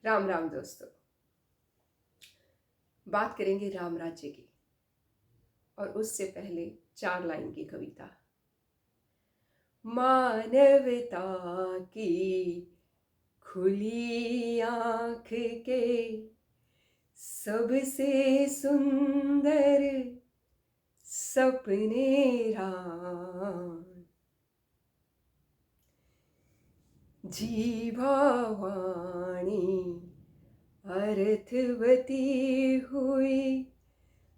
राम राम दोस्तों। बात करेंगे राम राज्य की। और उससे पहले 4 लाइन की कविता। मानवता की खुली आंख के सबसे सुंदर सपने राम, जीवावाणी अर्थवती हुई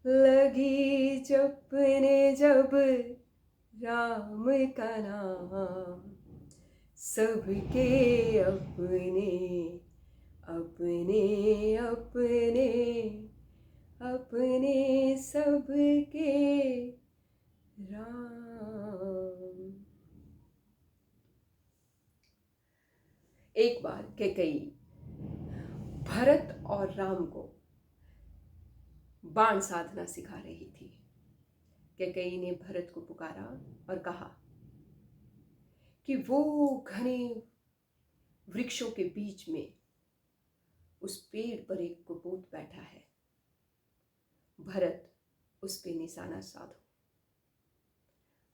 लगी जपने जब राम का नाम। सबके अपने अपने अपने अपने सबके राम। एक बार कैकेयी भरत और राम को बाण साधना सिखा रही थी। कैकेयी ने भरत को पुकारा और कहा कि वो घने वृक्षों के बीच में उस पेड़ पर एक कुपोत बैठा है। भरत, उस पे निशाना साधो,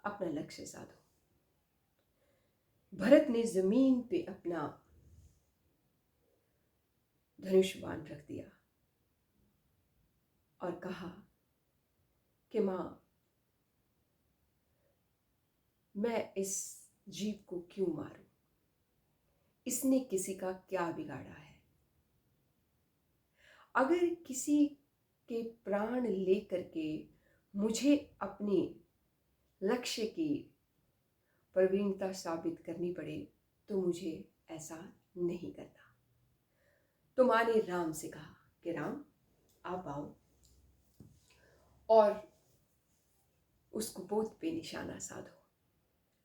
अपना लक्ष्य साधो। भरत ने जमीन पे अपना धनुष बाण रख दिया और कहा कि मां, मैं इस जीव को क्यों मारूं? इसने किसी का क्या बिगाड़ा है? अगर किसी के प्राण लेकर के मुझे अपने लक्ष्य की प्रवीणता साबित करनी पड़े तो मुझे ऐसा नहीं करना। तो मां ने राम से कहा कि राम, आप आओ और उस कुपोत पे निशाना साधो।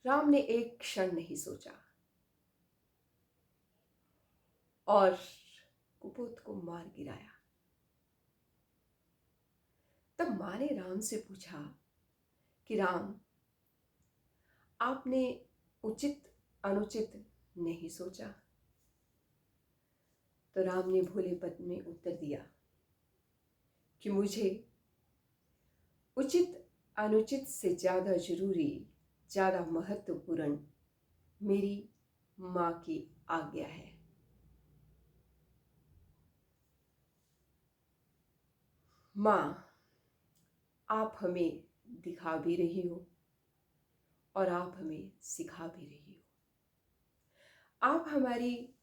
राम ने एक क्षण नहीं सोचा और कुपोत को मार गिराया। तब मां ने राम से पूछा कि राम, आपने उचित अनुचित नहीं सोचा? तो राम ने भोलेपन में उत्तर दिया कि मुझे उचित अनुचित से ज्यादा जरूरी, ज्यादा महत्वपूर्ण मेरी मां की आज्ञा है। मां, आप हमें दिखा भी रही हो और आप हमें सिखा भी रही हो। आप हमारी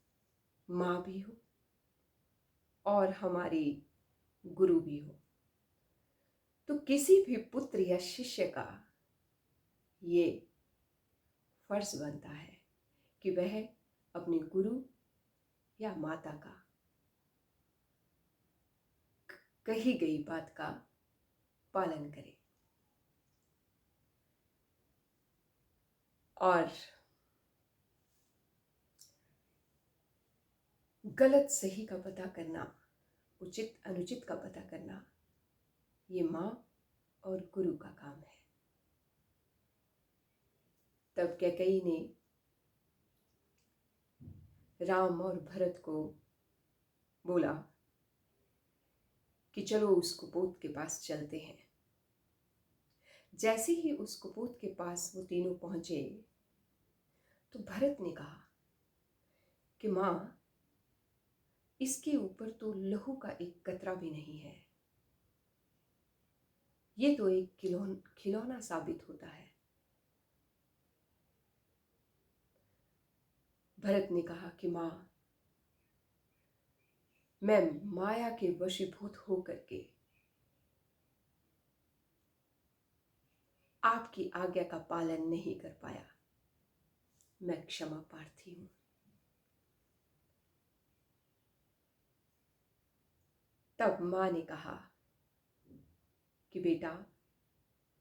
मां भी हो और हमारी गुरु भी हो। तो किसी भी पुत्र या शिष्य का ये फर्ज बनता है कि वह अपने गुरु या माता का कही गई बात का पालन करे। और गलत सही का पता करना, उचित अनुचित का पता करना, ये मां और गुरु का काम है। तब कैकेयी ने राम और भरत को बोला कि चलो उस कुपोत के पास चलते हैं। जैसे ही उस कुपोत के पास वो तीनों पहुंचे तो भरत ने कहा कि मां, इसके ऊपर तो लहू का एक कतरा भी नहीं है। ये तो एक खिलौना साबित होता है। भरत ने कहा कि मां, मैं माया के वशीभूत होकर के आपकी आज्ञा का पालन नहीं कर पाया। मैं क्षमा प्रार्थी हूं। तब मां ने कहा कि बेटा,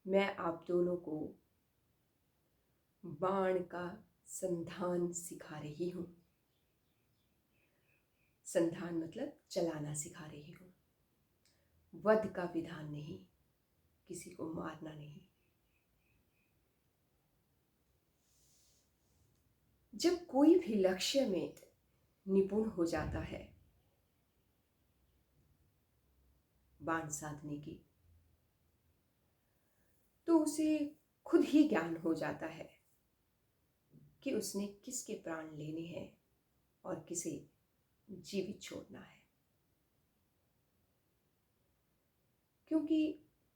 मैं आप दोनों को बाण का संधान सिखा रही हूं। संधान मतलब चलाना सिखा रही हूं। वध का विधान नहीं, किसी को मारना नहीं। जब कोई भी लक्ष्य में निपुण हो जाता है बाण साधने की, तो उसे खुद ही ज्ञान हो जाता है कि उसने किसके प्राण लेने हैं और किसे जीवित छोड़ना है। क्योंकि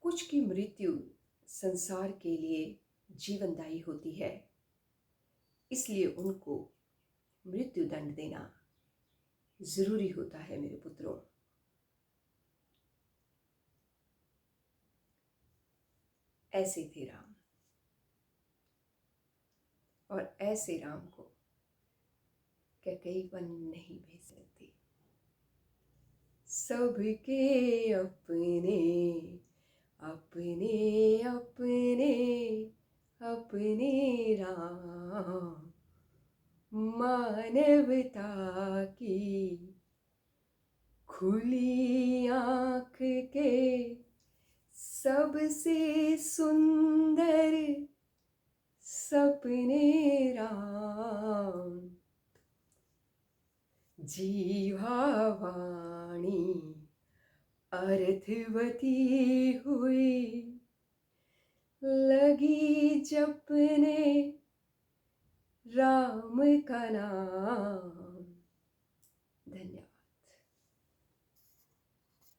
कुछ की मृत्यु संसार के लिए जीवनदायी होती है, इसलिए उनको मृत्यु दंड देना जरूरी होता है मेरे पुत्रों। ऐसे थे राम, और ऐसे राम को क्या कई वन नहीं भेज सकती। सबके अपने अपने अपने अपने राम, मानवता की खुली आँख के सबसे सुंदर सपने राम, जीवावाणी अर्थवती हुई लगी जपने राम का नाम। धन्यवाद।